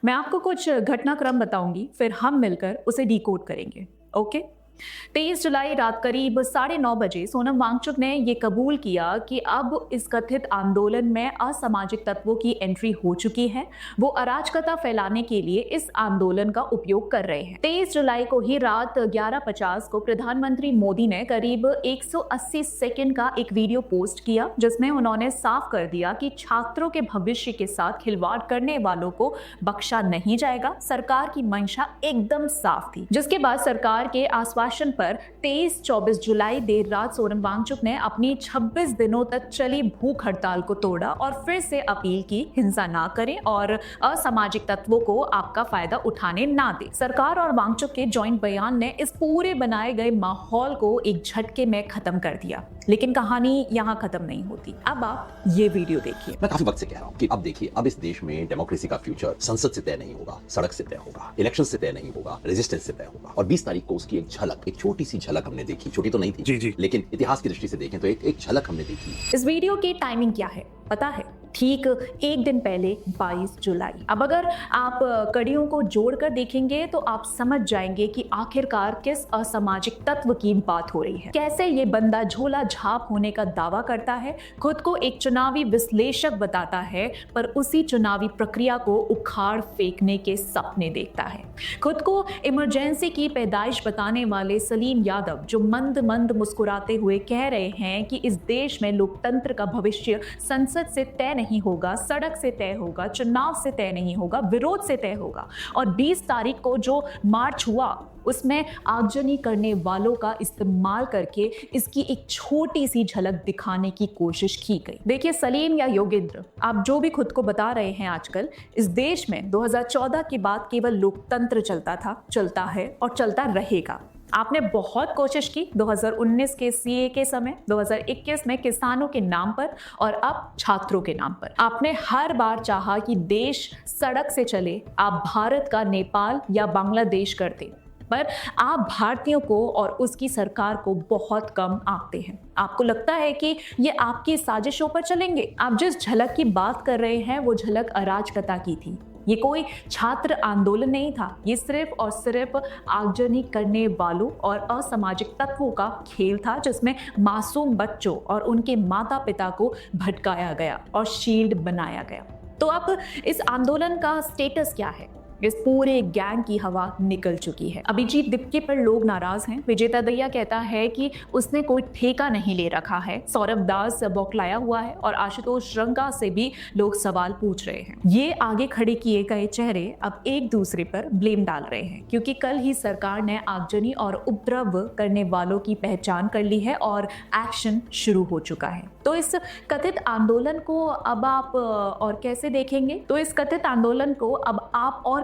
मैं आपको कुछ घटनाक्रम बताऊंगी, फिर हम मिलकर उसे डिकोड करेंगे। ओके। 23 जुलाई रात करीब 9:30 बजे सोनम वांगचुक ने यह कबूल किया कि अब इस कथित आंदोलन में असामाजिक तत्वों की एंट्री हो चुकी है। वो अराजकता फैलाने के लिए इस आंदोलन का उपयोग कर रहे हैं। 23 जुलाई को ही रात 11:50 को प्रधानमंत्री मोदी ने करीब 180 सेकंड का एक वीडियो पोस्ट किया, जिसमें उन्होंने साफ कर दिया कि छात्रों के भविष्य के साथ खिलवाड़ करने वालों को बख्शा नहीं जाएगा। सरकार की मंशा एकदम साफ थी। जिसके बाद सरकार के आश्वासन पर 23-24 जुलाई देर रात सोनम वांगचुक ने अपनी 26 दिनों तक चली भूख हड़ताल को तोड़ा और फिर से अपील की, हिंसा ना करें और असामाजिक तत्वों को आपका फायदा उठाने ना दे। सरकार और वांगचुक के जॉइंट बयान ने इस पूरे बनाए गए माहौल को एक झटके में खत्म कर दिया। लेकिन कहानी यहाँ खत्म नहीं होती। अब आप ये वीडियो देखिए। मैं काफी वक्त से कह रहा हूँ कि अब देखिए, अब इस देश में डेमोक्रेसी का फ्यूचर संसद से तय नहीं होगा, सड़क से तय होगा, इलेक्शन से तय नहीं होगा, रेजिस्टेंस से तय होगा। और 20 तारीख को उसकी एक झलक, एक छोटी सी झलक हमने देखी। छोटी तो नहीं थी जी, लेकिन इतिहास की दृष्टि से देखें तो एक झलक हमने देखी। इस वीडियो की टाइमिंग क्या है पता है? ठीक एक दिन पहले 22 जुलाई। अब अगर आप कड़ियों को जोड़कर देखेंगे तो आप समझ जाएंगे कि आखिरकार किस असामाजिक तत्व की बात हो रही है। कैसे ये बंदा झोला झाप होने का दावा करता है, खुद को एक चुनावी विश्लेषक बताता है, पर उसी चुनावी प्रक्रिया को उखाड़ फेंकने के सपने देखता है। खुद को इमरजेंसी की पैदाइश बताने वाले सलीम यादव, जो मंद मंद मुस्कुराते हुए कह रहे हैं कि इस देश में लोकतंत्र का भविष्य संसद से तय नहीं होगा, सड़क से तय होगा, चुनाव से तय नहीं होगा, विरोध से तय होगा। और 20 तारीख को जो मार्च हुआ उसमें आगजनी करने वालों का इस्तेमाल करके इसकी एक छोटी सी झलक दिखाने की कोशिश की गई। देखिए, सलीम या योगेंद्र, आप जो भी खुद को बता रहे हैं आजकल, इस देश में 2014 के बाद केवल लोकतंत्र चलता था, चलता है और चलता रहेगा। आपने बहुत कोशिश की 2019 के सीए के समय, 2021 में किसानों के नाम पर और अब छात्रों के नाम पर। आपने हर बार चाहा कि देश सड़क से चले, आप भारत का नेपाल या बांग्लादेश करते, पर आप भारतीयों को और उसकी सरकार को बहुत कम आंकते हैं। आपको लगता है कि ये आपकी साजिशों पर चलेंगे। आप जिस झलक की बात कर रहे हैं वो झलक अराजकता की थी। ये कोई छात्र आंदोलन नहीं था, ये सिर्फ और सिर्फ आगजनी करने वालों और असामाजिक तत्वों का खेल था, जिसमें मासूम बच्चों और उनके माता पिता को भटकाया गया और शील्ड बनाया गया। तो अब इस आंदोलन का स्टेटस क्या है? इस पूरे गैंग की हवा निकल चुकी है। अभिजीत दिप्के पर लोग नाराज हैं। विजेता दहिया कहता है कि उसने कोई ठेका नहीं ले रखा है। सौरभ दास बौखलाया हुआ है और आशुतोष रंगा से भी लोग सवाल पूछ रहे हैं। ये आगे खड़े किए गए चेहरे अब एक दूसरे पर ब्लेम डाल रहे हैं, क्योंकि कल ही सरकार ने आगजनी और उपद्रव करने वालों की पहचान कर ली है और एक्शन शुरू हो चुका है। तो इस कथित आंदोलन को अब आप और कैसे देखेंगे?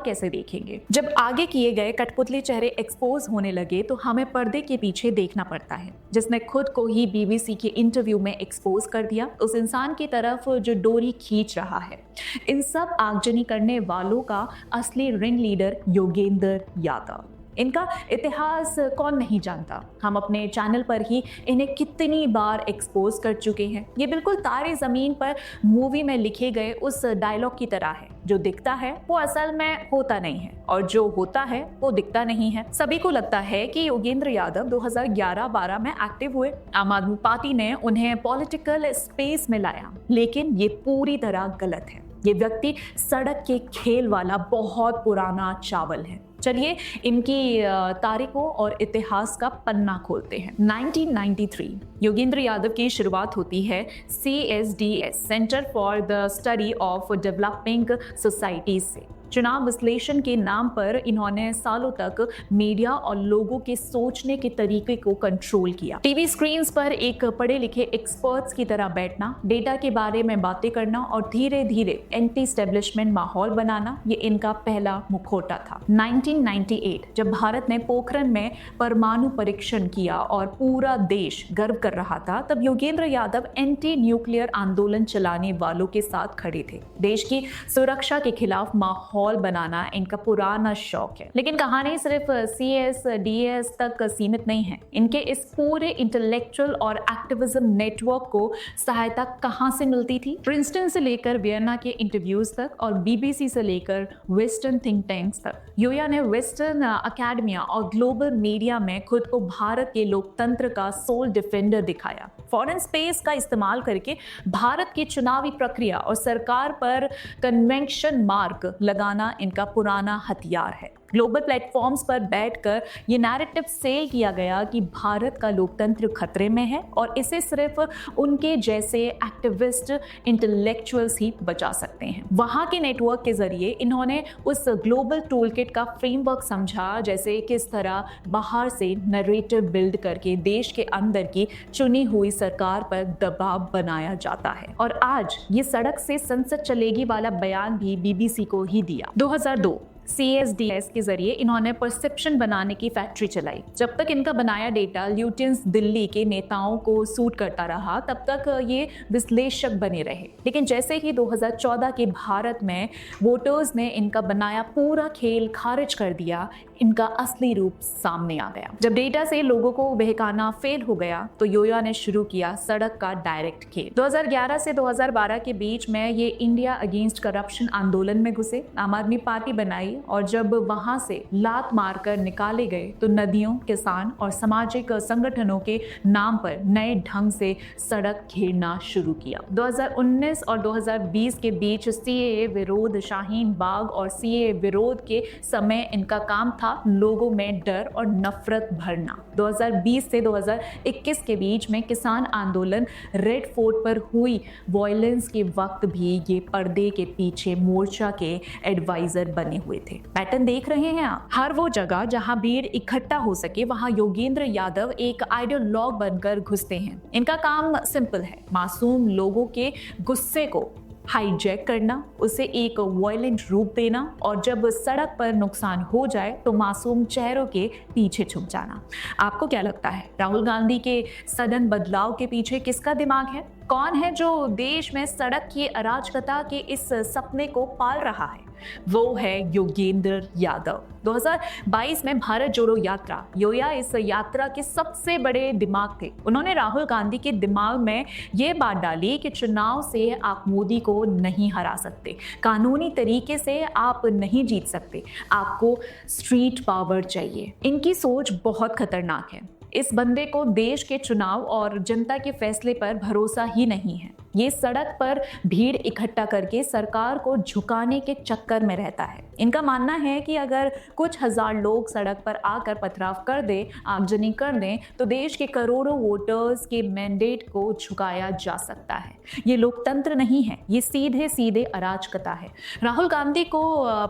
कैसे देखेंगे? जब आगे किए गए कठपुतली चेहरे एक्सपोज होने लगे तो हमें पर्दे के पीछे देखना पड़ता है, जिसने खुद को ही बीबीसी के इंटरव्यू में एक्सपोज कर दिया, उस इंसान की तरफ जो डोरी खींच रहा है। इन सब आगजनी करने वालों का असली रिंग लीडर योगेंद्र यादव। इनका इतिहास कौन नहीं जानता। हम अपने चैनल पर ही इन्हें कितनी बार एक्सपोज कर चुके हैं। ये बिल्कुल तारे ज़मीन पर मूवी में लिखे गए उस डायलॉग की तरह है, जो दिखता है वो असल में होता नहीं है और जो होता है वो दिखता नहीं है। सभी को लगता है कि योगेंद्र यादव 2011-12 में एक्टिव हुए, आम आदमी पार्टी ने उन्हें पॉलिटिकल स्पेस में लाया, लेकिन ये पूरी तरह गलत है। ये व्यक्ति सड़क के खेल वाला बहुत पुराना चावल है। चलिए इनकी तारीखों और इतिहास का पन्ना खोलते हैं। 1993 योगेंद्र यादव की शुरुआत होती है CSDS, centre for the study of developing societies से। चुनाव विश्लेषण के नाम पर इन्होंने सालों तक मीडिया और लोगों के सोचने के तरीके को कंट्रोल किया। टीवी स्क्रीन्स पर एक पढ़े लिखे एक्सपर्ट्स की तरह बैठना, डेटा के बारे में बातें करना और धीरे धीरे एंटी एस्टेब्लिशमेंट माहौल बनाना, ये इनका पहला मुखौटा था। 1998 जब भारत ने पोखरण में परमाणु परीक्षण किया और पूरा देश गर्व कर रहा था, तब योगेंद्र यादव एंटी न्यूक्लियर आंदोलन चलाने वालों के साथ खड़े थे। देश की सुरक्षा के खिलाफ माहौल माहौल बनाना इनका पुराना शौक है। लेकिन कहानी सिर्फ CSDS तक सीमित नहीं है। इनके इस पूरे इंटेलेक्चुअल और एक्टिविज्म नेटवर्क को सहायता कहां से मिलती थी? प्रिंसटन से लेकर वियना के इंटरव्यूज तक और BBC से लेकर वेस्टर्न थिंक टैंक्स तक, योया ने वेस्टर्न अकेडमिया और ग्लोबल मीडिया में खुद को भारत के लोकतंत्र का सोल डिफेंडर दिखाया। फॉरेन स्पेस का इस्तेमाल करके भारत की चुनावी प्रक्रिया और सरकार पर कन्वेंशन मार्क लगाना इनका पुराना हथियार है। ग्लोबल प्लेटफॉर्म्स पर बैठकर ये नैरेटिव सेल किया गया कि भारत का लोकतंत्र खतरे में है और इसे सिर्फ उनके जैसे एक्टिविस्ट इंटेलेक्चुअल्स ही बचा सकते हैं। वहां के नेटवर्क के जरिए इन्होंने उस ग्लोबल टूलकिट का फ्रेमवर्क समझा, जैसे किस तरह बाहर से नैरेटिव बिल्ड करके देश के अंदर की चुनी हुई सरकार पर दबाव बनाया जाता है। और आज ये सड़क से संसद चलेगी वाला बयान भी BBC को ही दिया। 2002 CSDS के जरिए इन्होंने परसेप्शन बनाने की फैक्ट्री चलाई। जब तक इनका बनाया डेटा ल्यूटेंस दिल्ली के नेताओं को सूट करता रहा, तब तक ये विश्लेषक बने रहे। लेकिन जैसे ही 2014 के भारत में वोटर्स ने इनका बनाया पूरा खेल खारिज कर दिया, इनका असली रूप सामने आ गया। जब डेटा से लोगों को बहकाना फेल हो गया तो योया ने शुरू किया सड़क का डायरेक्ट खेल। 2011 से 2012 के बीच में ये इंडिया अगेंस्ट करप्शन आंदोलन में घुसे, आम आदमी पार्टी बनाई और जब वहां से लात मारकर निकाले गए तो नदियों, किसान और सामाजिक संगठनों के नाम पर नए ढंग से सड़क घेरना शुरू किया। 2019 और 2020 के बीच CAA विरोध, शाहीन बाग और CAA विरोध के समय इनका काम था लोगों में डर और नफरत भरना। 2020 से 2021 के बीच में किसान आंदोलन, रेड फोर्ट पर हुई वायलेंस के वक्त भी ये पर्दे के पीछे मोर्चा के एडवाइजर बने हुए थे। पैटर्न देख रहे हैं आप? हर वो जगह जहां भीड़ इकट्ठा हो सके वहां योगेंद्र यादव एक आइडियोलॉग बनकर घुसते हैं। इनका काम सिंपल है, मासूम लोगों के गुस्से को हाईजैक करना, उसे एक वायलेंट रूप देना और जब सड़क पर नुकसान हो जाए तो मासूम चेहरों के पीछे छुप जाना। आपको क्या लगता है, राहुल गांधी के सडन बदलाव के पीछे किसका दिमाग है? कौन है जो देश में सड़क की अराजकता के इस सपने को पाल रहा है? वो है योगेंद्र यादव। 2022 में भारत जोड़ो यात्रा, योया इस यात्रा के सबसे बड़े दिमाग थे। उन्होंने राहुल गांधी के दिमाग में ये बात डाली कि चुनाव से आप मोदी को नहीं हरा सकते, कानूनी तरीके से आप नहीं जीत सकते, आपको स्ट्रीट पावर चाहिए। इनकी सोच बहुत खतरनाक है। इस बंदे को देश के चुनाव और जनता के फैसले पर भरोसा ही नहीं है। ये सड़क पर भीड़ इकट्ठा करके सरकार को झुकाने के चक्कर में रहता है। इनका मानना है कि अगर कुछ हजार लोग सड़क पर आकर पथराव कर दे, आगजनी कर दें, तो देश के करोड़ों वोटर्स के मैंडेट को झुकाया जा सकता है। ये लोकतंत्र नहीं है, ये सीधे सीधे अराजकता है। राहुल गांधी को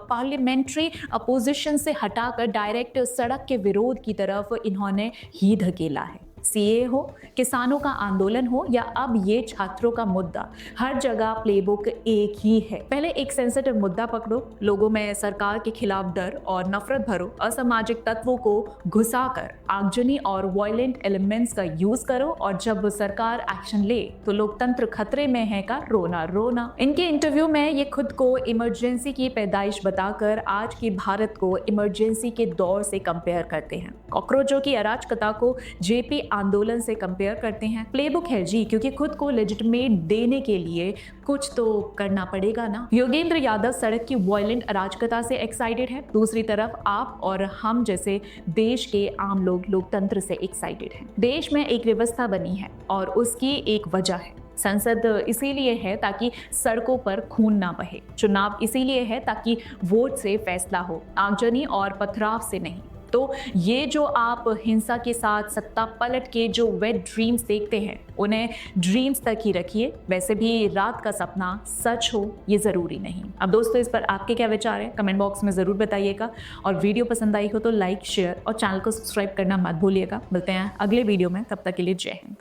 पार्लियामेंट्री अपोजिशन से हटाकर डायरेक्ट सड़क के विरोध की तरफ इन्होंने ही धकेला है। CAA हो, किसानों का आंदोलन हो या अब ये छात्रों का मुद्दा, हर जगह प्लेबुक एक ही है। पहले एक सेंसिटिव मुद्दा पकड़ो, लोगों में सरकार के खिलाफ डर और नफरत भरो, असामाजिक तत्वों को घुसाकर आगजनी और वायलेंट एलिमेंट्स का यूज करो और जब सरकार एक्शन ले तो लोकतंत्र खतरे में है का रोना रोना। इनके इंटरव्यू में ये खुद को इमरजेंसी की पैदाइश बताकर आज के भारत को इमरजेंसी के दौर से कंपेयर करते हैं। कॉकरोचों की अराजकता को JP आंदोलन से कंपेयर करते हैं। प्लेबुक है जी, क्योंकि खुद को लेजिटिमेट देने के लिए कुछ तो करना पड़ेगा ना। योगेंद्र यादव सड़क की वायलेंट अराजकता से एक्साइटेड है, दूसरी तरफ आप और हम जैसे देश के आम लोग लोकतंत्र से एक्साइटेड हैं। देश में एक व्यवस्था बनी है और उसकी एक वजह है। संसद इसीलिए है ताकि सड़कों पर खून ना बहे, चुनाव इसीलिए है ताकि वोट से फैसला हो, आगजनी और पथराव से नहीं। तो ये जो आप हिंसा के साथ सत्ता पलट के जो वेट ड्रीम्स देखते हैं, उन्हें ड्रीम्स तक ही रखिए। वैसे भी रात का सपना सच हो ये ज़रूरी नहीं। अब दोस्तों, इस पर आपके क्या विचार हैं कमेंट बॉक्स में ज़रूर बताइएगा और वीडियो पसंद आई हो तो लाइक, शेयर और चैनल को सब्सक्राइब करना मत भूलिएगा। मिलते हैं अगले वीडियो में, तब तक के लिए जय हिंद।